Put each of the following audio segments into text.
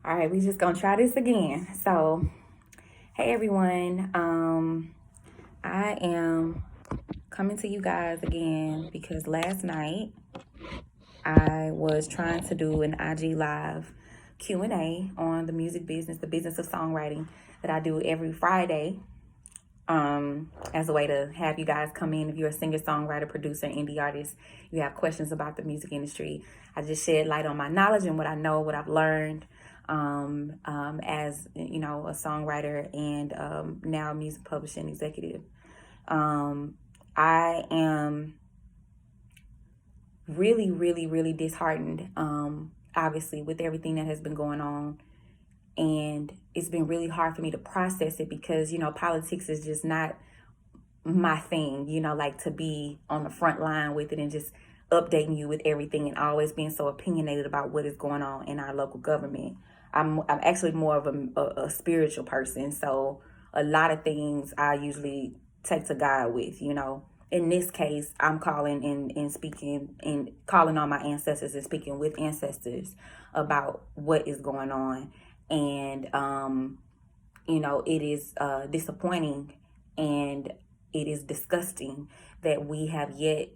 All right, we just gonna try this again. So, hey everyone, I am coming to you guys again because last night I was trying to do an IG live Q&A on the music business, the business of songwriting that I do every Friday, as a way to have you guys come in. If you're a singer, songwriter, producer, indie artist, you have questions about the music industry, I just shed light on my knowledge and what I know, what I've learned, as you know, a songwriter and now a music publishing executive. I am really disheartened, obviously, with everything that has been going on. And it's been really hard for me to process it because, you know, politics is just not my thing, you know, like to be on the front line with it and just updating you with everything and always being so opinionated about what is going on in our local government. I'm actually more of a spiritual person. So a lot of things I usually take to God with, you know. In this case, I'm calling and speaking and calling on my ancestors and speaking with ancestors about what is going on. And, you know, it is disappointing and it is disgusting that we have yet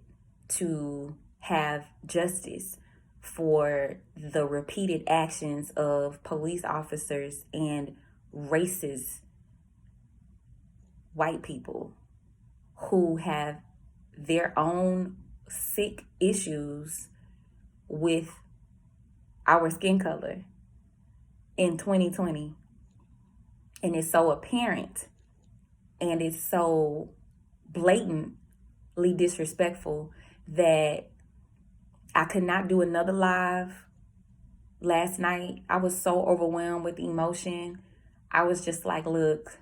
to have justice for the repeated actions of police officers and racist white people who have their own sick issues with our skin color in 2020. And it's so apparent and it's so blatantly disrespectful that I could not do another live last night. I was so overwhelmed with emotion. I was just like, look,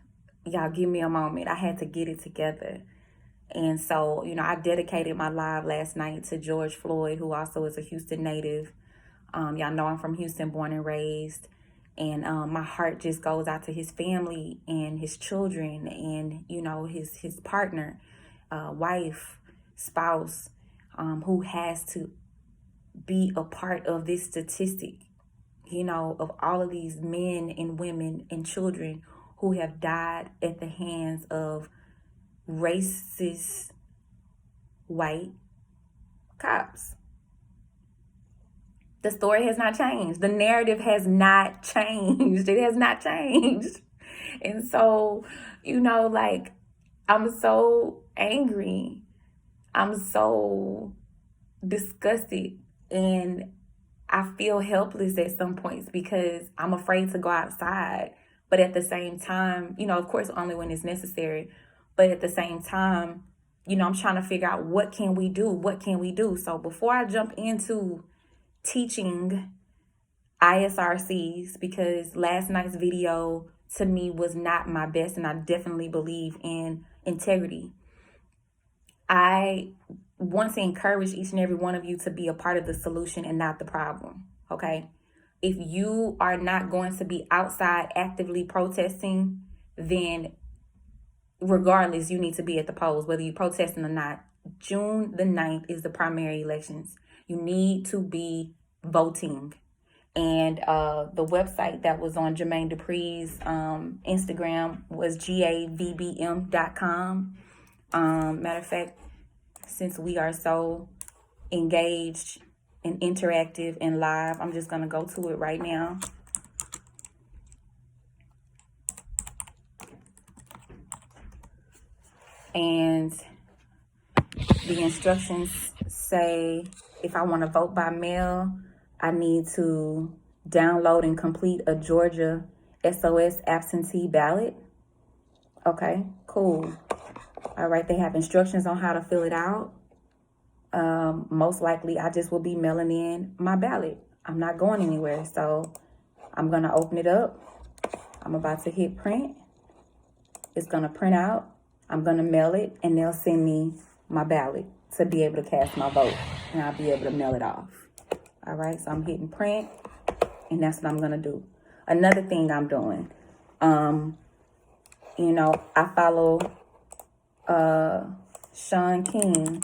y'all give me a moment. I had to get it together. And so, you know, I dedicated my live last night to George Floyd, who also is a Houston native. Y'all know I'm from Houston, born and raised. And my heart just goes out to his family and his children and, you know, his partner, wife, spouse, who has to be a part of this statistic, you know, of all of these men and women and children who have died at the hands of racist white cops. The story has not changed. The narrative has not changed. It has not changed. And so, you know, like, I'm so angry. I'm so disgusted. And I feel helpless at some points because I'm afraid to go outside. But at the same time, you know, of course, only when it's necessary. But at the same time, you know, I'm trying to figure out what can we do? What can we do? So before I jump into teaching ISRCs, because last night's video to me was not my best, and I definitely believe in integrity, I want to encourage each and every one of you to be a part of the solution and not the problem, okay? If you are not going to be outside actively protesting, then regardless, you need to be at the polls, whether you're protesting or not. June the 9th is the primary elections. You need to be voting. And the website that was on Jermaine Dupree's Instagram was gavbm.com. Matter of fact, since we are so engaged and interactive and live, I'm just going to go to it right now. And the instructions say if I want to vote by mail, I need to download and complete a Georgia SOS absentee ballot. Okay, cool. All right, they have instructions on how to fill it out. Most likely, I just will be mailing in my ballot. I'm not going anywhere, so I'm going to open it up. I'm about to hit print. It's going to print out. I'm going to mail it, and they'll send me my ballot to be able to cast my vote, and I'll be able to mail it off. All right, so I'm hitting print, and that's what I'm going to do. Another thing I'm doing, you know, I follow Sean King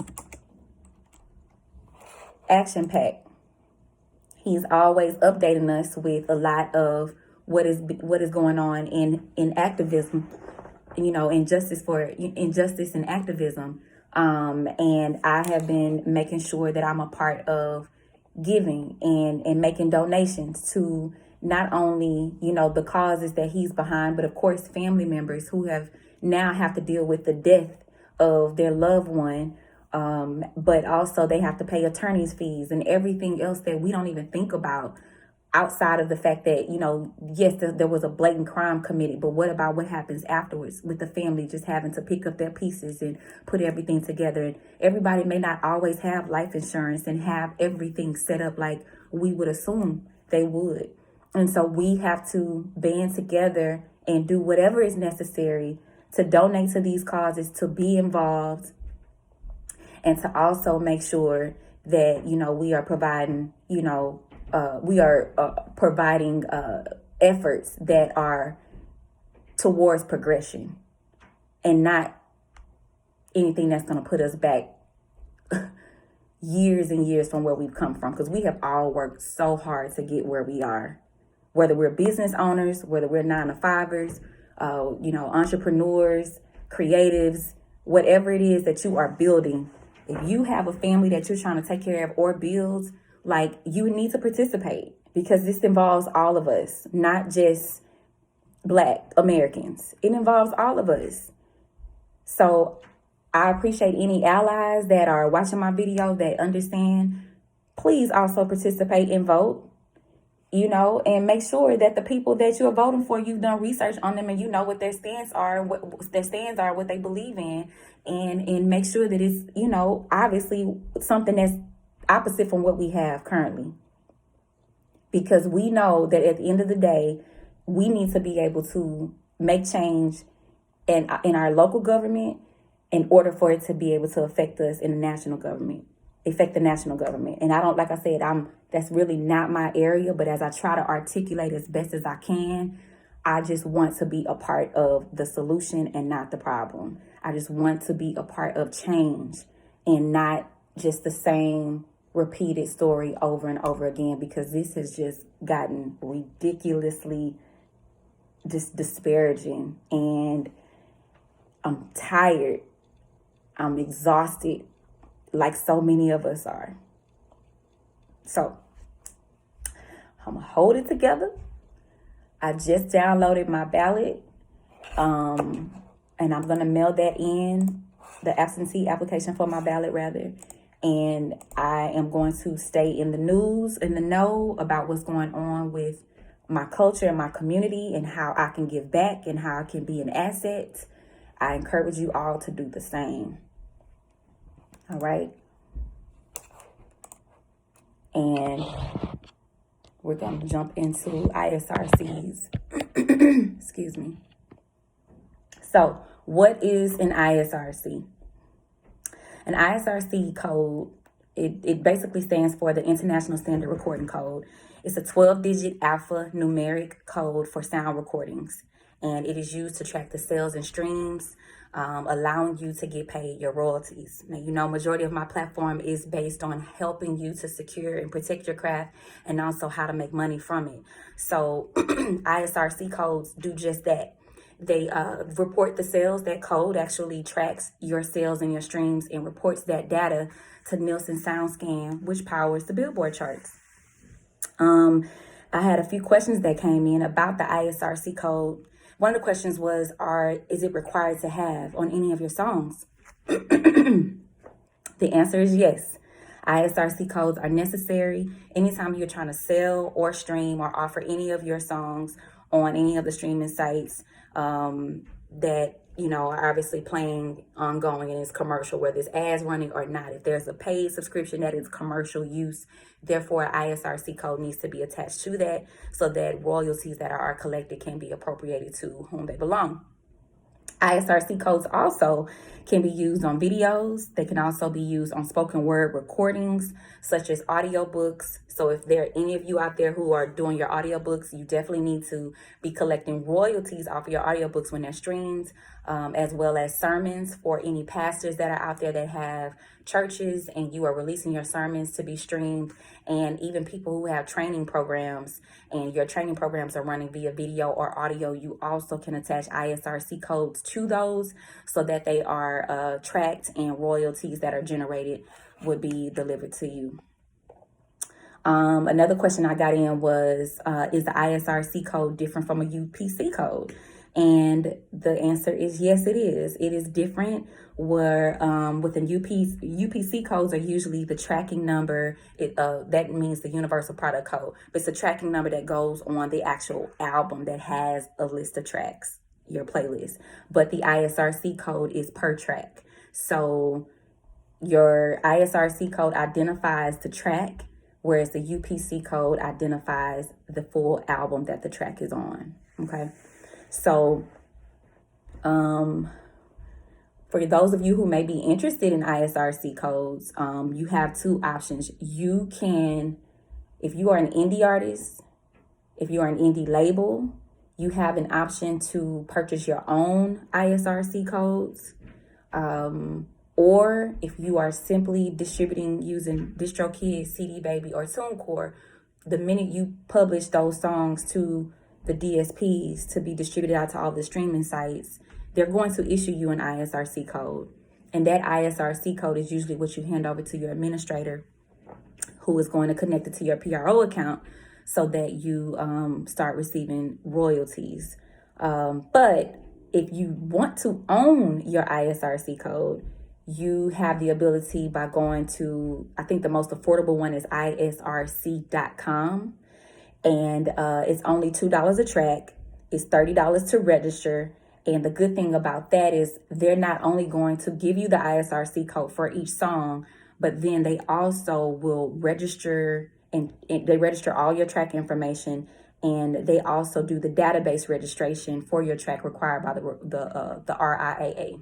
Action Pack. He's always updating us with a lot of what is going on in activism, injustice and activism. And I have been making sure that I'm a part of giving and making donations to not only, the causes that he's behind, but of course, family members who have to deal with the death of their loved one. But also they have to pay attorney's fees and everything else that we don't even think about, outside of the fact that, yes, there was a blatant crime committed, but what about what happens afterwards with the family just having to pick up their pieces and put everything together? And everybody may not always have life insurance and have everything set up like we would assume they would. And so we have to band together and do whatever is necessary to donate to these causes, to be involved, and to also make sure that, we are providing, providing efforts that are towards progression and not anything that's going to put us back years and years from where we've come from. Because we have all worked so hard to get where we are, whether we're business owners, whether we're 9-to-5ers, entrepreneurs, creatives, whatever it is that you are building. If you have a family that you're trying to take care of or build, like, you need to participate, because this involves all of us, not just Black Americans. It involves all of us. So I appreciate any allies that are watching my video that understand. Please also participate and vote, and make sure that the people that you're voting for, you've done research on them and you know what their stands are, what they believe in, and make sure that it's, obviously something that's opposite from what we have currently. Because we know that at the end of the day, we need to be able to make change in our local government in order for it to be able to affect us in the national government. And I don't, like I said, that's really not my area, but as I try to articulate as best as I can, I just want to be a part of the solution and not the problem. I just want to be a part of change and not just the same repeated story over and over again, because this has just gotten ridiculously just disparaging, and I'm tired. I'm exhausted, like so many of us are. So I'm gonna hold it together. I just downloaded my ballot, and I'm gonna mail that in, the absentee application for my ballot rather. And I am going to stay in the know about what's going on with my culture and my community and how I can give back and how I can be an asset. I encourage you all to do the same. All right. And we're going to jump into ISRCs. Excuse me. So, what is an ISRC? An ISRC code, it basically stands for the International Standard Recording Code. It's a 12-digit alphanumeric code for sound recordings, and it is used to track the sales and streams, allowing you to get paid your royalties. Now, majority of my platform is based on helping you to secure and protect your craft and also how to make money from it. So ISRC codes do just that. They report the sales. That code actually tracks your sales and your streams and reports that data to Nielsen SoundScan, which powers the Billboard charts. I had a few questions that came in about the ISRC code. One of the questions was, is it required to have on any of your songs? The answer is yes. ISRC codes are necessary anytime you're trying to sell or stream or offer any of your songs on any of the streaming sites that, are obviously playing ongoing and is commercial, whether it's ads running or not. If there's a paid subscription that is commercial use, therefore an ISRC code needs to be attached to that so that royalties that are collected can be appropriated to whom they belong. ISRC codes also can be used on videos. They can also be used on spoken word recordings, such as audiobooks. So if there are any of you out there who are doing your audiobooks, you definitely need to be collecting royalties off of your audiobooks when they're streamed, as well as sermons for any pastors that are out there that have churches and you are releasing your sermons to be streamed. And even people who have training programs and your training programs are running via video or audio, you also can attach ISRC codes to those so that they are tracked and royalties that are generated would be delivered to you. Another question I got in was, is the ISRC code different from a UPC code? And the answer is yes, it is. It is different where with an UPC codes are usually the tracking number. That means the universal product code. It's a tracking number that goes on the actual album that has a list of tracks, your playlist. But the ISRC code is per track. So your ISRC code identifies the track, whereas the UPC code identifies the full album that the track is on. Okay. So, for those of you who may be interested in ISRC codes, you have two options. You can, if you are an indie artist, if you are an indie label, you have an option to purchase your own ISRC codes. Or if you are simply distributing using DistroKid, CD Baby, or TuneCore, the minute you publish those songs to the DSPs to be distributed out to all the streaming sites, they're going to issue you an ISRC code. And that ISRC code is usually what you hand over to your administrator, who is going to connect it to your PRO account so that you start receiving royalties. But if you want to own your ISRC code, you have the ability by going to, I think the most affordable one is ISRC.com. And it's only $2 a track. It's $30 to register. And the good thing about that is they're not only going to give you the ISRC code for each song, but then they also will register and they register all your track information, and they also do the database registration for your track required by the RIAA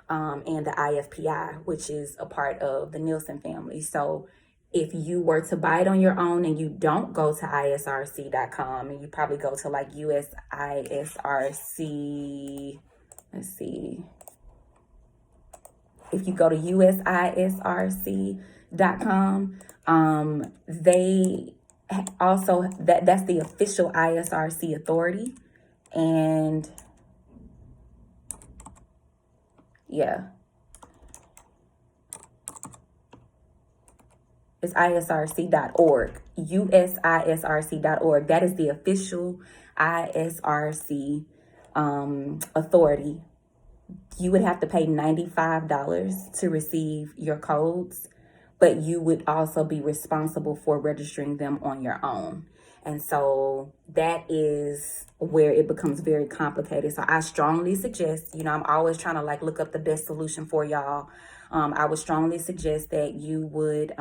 and the IFPI, which is a part of the Nielsen family. So if you were to buy it on your own and you don't go to ISRC.com and you probably go to like USISRC, let's see. If you go to USISRC.com, they also, that's the official ISRC authority. And yeah. It's ISRC.org, USISRC.org. That is the official ISRC authority. You would have to pay $95 to receive your codes, but you would also be responsible for registering them on your own. And so that is where it becomes very complicated. So I strongly suggest, I'm always trying to look up the best solution for y'all. I would strongly suggest that you would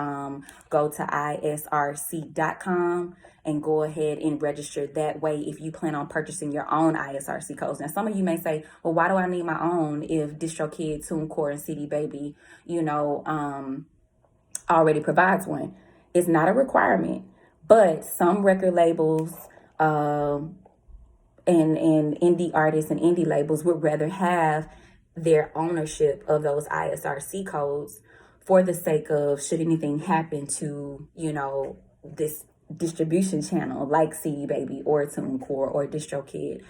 go to ISRC.com and go ahead and register that way if you plan on purchasing your own ISRC codes. Now, some of you may say, well, why do I need my own if DistroKid, TuneCore, and CD Baby, already provides one? It's not a requirement, but some record labels and indie artists and indie labels would rather have their ownership of those ISRC codes for the sake of should anything happen to, this distribution channel like CD Baby or TuneCore or DistroKid,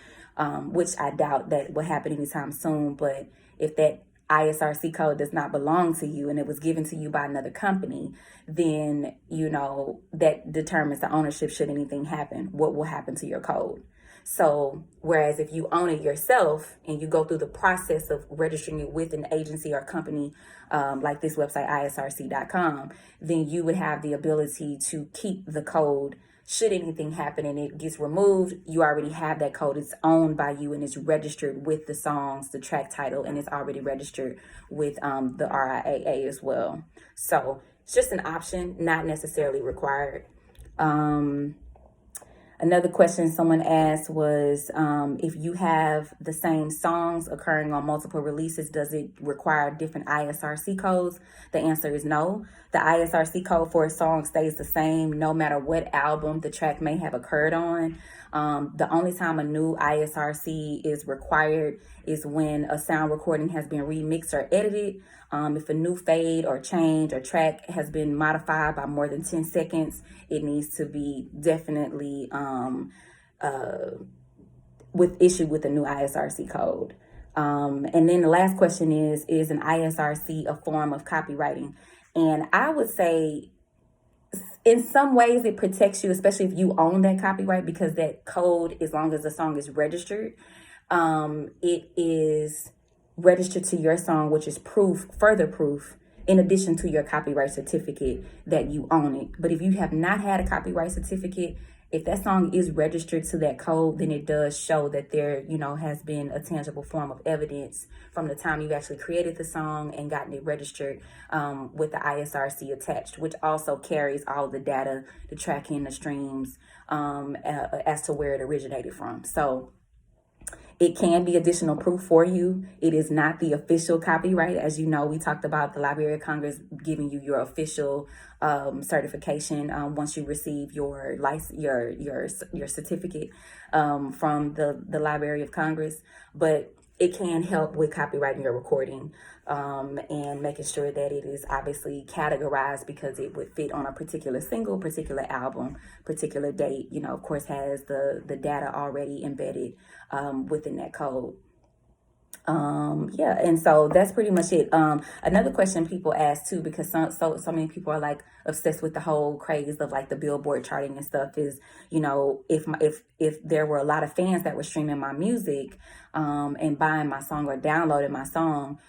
which I doubt that will happen anytime soon. But if that ISRC code does not belong to you and it was given to you by another company, then, that determines the ownership should anything happen, what will happen to your code. So whereas if you own it yourself and you go through the process of registering it with an agency or company like this website, ISRC.com, then you would have the ability to keep the code. Should anything happen and it gets removed, you already have that code. It's owned by you and it's registered with the songs, the track title, and it's already registered with the RIAA as well. So it's just an option, not necessarily required. Another question someone asked was, if you have the same songs occurring on multiple releases, does it require different ISRC codes? The answer is no. The ISRC code for a song stays the same no matter what album the track may have occurred on. The only time a new ISRC is required is when a sound recording has been remixed or edited. If a new fade or change or track has been modified by more than 10 seconds, it needs to be definitely issued with a new ISRC code. And then the last question is an ISRC a form of copywriting? And I would say in some ways it protects you, especially if you own that copyright, because that code, as long as the song is registered, it is registered to your song, which is further proof, in addition to your copyright certificate, that you own it. But if you have not had a copyright certificate, if that song is registered to that code, then it does show that there, has been a tangible form of evidence from the time you actually created the song and gotten it registered with the ISRC attached, which also carries all the data, the tracking, the streams, as to where it originated from. So it can be additional proof for you. It is not the official copyright. As you know, we talked about the Library of Congress giving you your official certification once you receive your license, your certificate from the Library of Congress. But it can help with copyrighting your recording and making sure that it is obviously categorized because it would fit on a particular single, particular album, particular date, of course has the data already embedded within that code. And so that's pretty much it. Another question people ask too, because so many people are like obsessed with the whole craze of like the Billboard charting and stuff, is if there were a lot of fans that were streaming my music and buying my song or downloading my song,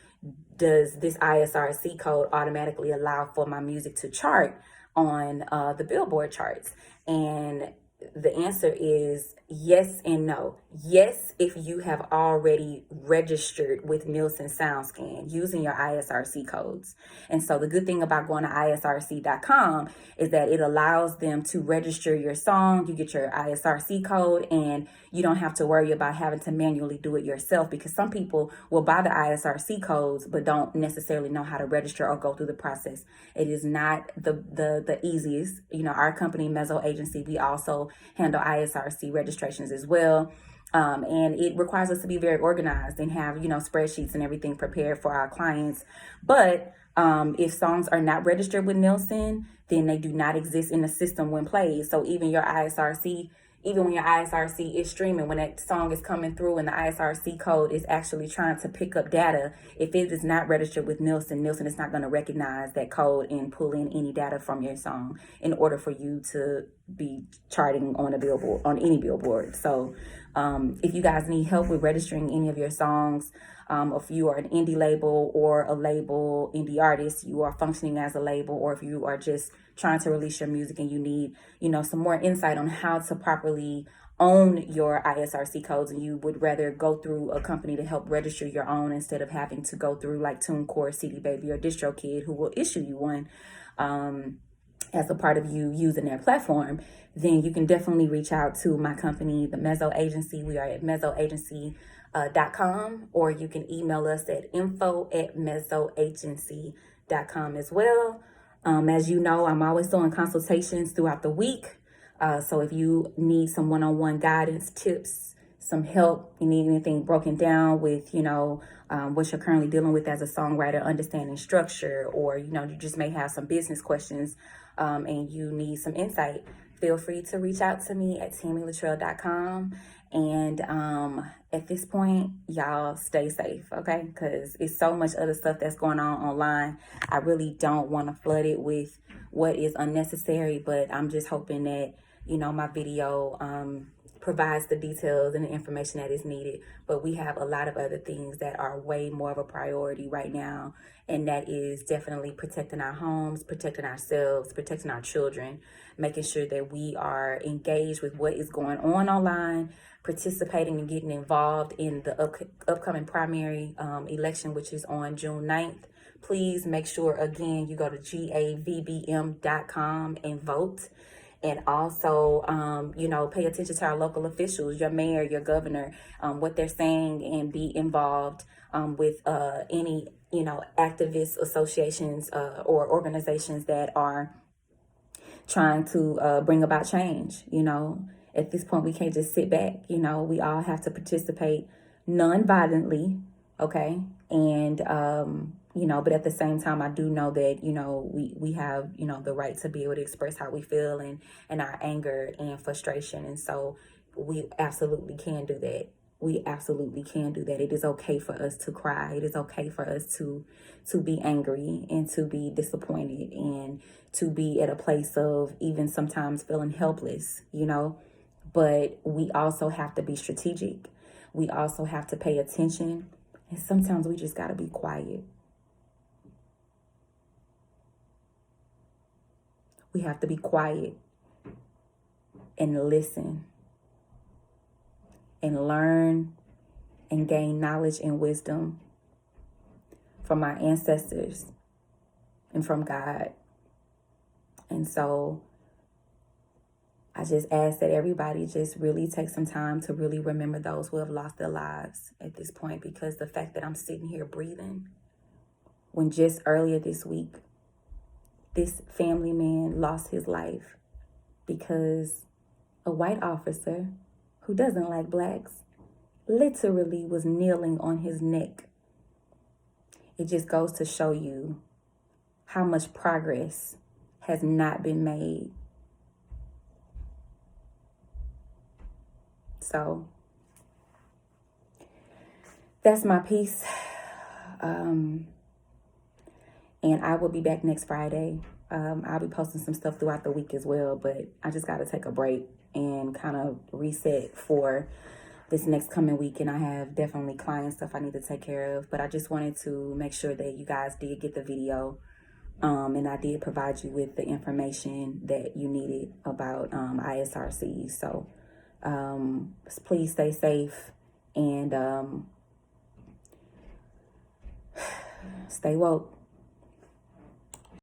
does this ISRC code automatically allow for my music to chart on the Billboard charts? And the answer is yes and no. Yes, if you have already registered with Nielsen SoundScan using your ISRC codes. And so the good thing about going to ISRC.com is that it allows them to register your song. You get your ISRC code and you don't have to worry about having to manually do it yourself, because some people will buy the ISRC codes but don't necessarily know how to register or go through the process. It is not the easiest. Our company, Mezzo Agency, we also handle ISRC registrations as well. And it requires us to be very organized and have, spreadsheets and everything prepared for our clients. But if songs are not registered with Nielsen, then they do not exist in the system when played. So even when your ISRC is streaming, when that song is coming through and the ISRC code is actually trying to pick up data, if it is not registered with Nielsen is not going to recognize that code and pull in any data from your song in order for you to be charting on any billboard. So if you guys need help with registering any of your songs, if you are an indie label or a label indie artist, you are functioning as a label, or if you are just trying to release your music and you need, some more insight on how to properly own your ISRC codes, and you would rather go through a company to help register your own instead of having to go through like TuneCore, CD Baby, or DistroKid, who will issue you one as a part of you using their platform, then you can definitely reach out to my company, the Mezzo Agency. We are at mezzoagency.com, or you can email us at info@mezzoagency.com as well. As you know, I'm always doing consultations throughout the week. So if you need some one-on-one guidance, tips, some help, you need anything broken down with, what you're currently dealing with as a songwriter, understanding structure, or, you just may have some business questions and you need some insight, feel free to reach out to me at TamiLaTrell.com. And at this point, y'all stay safe, okay? Because it's so much other stuff that's going on online. I really don't want to flood it with what is unnecessary, but I'm just hoping that, my video provides the details and the information that is needed. But we have a lot of other things that are way more of a priority right now, and that is definitely protecting our homes, protecting ourselves, protecting our children, making sure that we are engaged with what is going on online, participating and getting involved in the upcoming primary election, which is on June 9th. Please make sure, again, you go to gavbm.com and vote. And also, pay attention to our local officials, your mayor, your governor, what they're saying, and be involved with any, activist associations or organizations that are trying to bring about change. At this point, we can't just sit back. We all have to participate non-violently, okay? And, but at the same time, I do know that, we have, the right to be able to express how we feel and our anger and frustration. And so we absolutely can do that. We absolutely can do that. It is okay for us to cry. It is okay for us to be angry and to be disappointed and to be at a place of even sometimes feeling helpless, But we also have to be strategic. We also have to pay attention. And sometimes we just got to be quiet. We have to be quiet and listen and learn and gain knowledge and wisdom from our ancestors and from God. And so I just ask that everybody just really take some time to really remember those who have lost their lives at this point, because the fact that I'm sitting here breathing, when just earlier this week, this family man lost his life because a white officer who doesn't like blacks literally was kneeling on his neck. It just goes to show you how much progress has not been made. So that's my piece. And I will be back next Friday. I'll be posting some stuff throughout the week as well, but I just got to take a break and kind of reset for this next coming week. And I have definitely client stuff I need to take care of, but I just wanted to make sure that you guys did get the video. And I did provide you with the information that you needed about ISRC. So please stay safe and stay woke.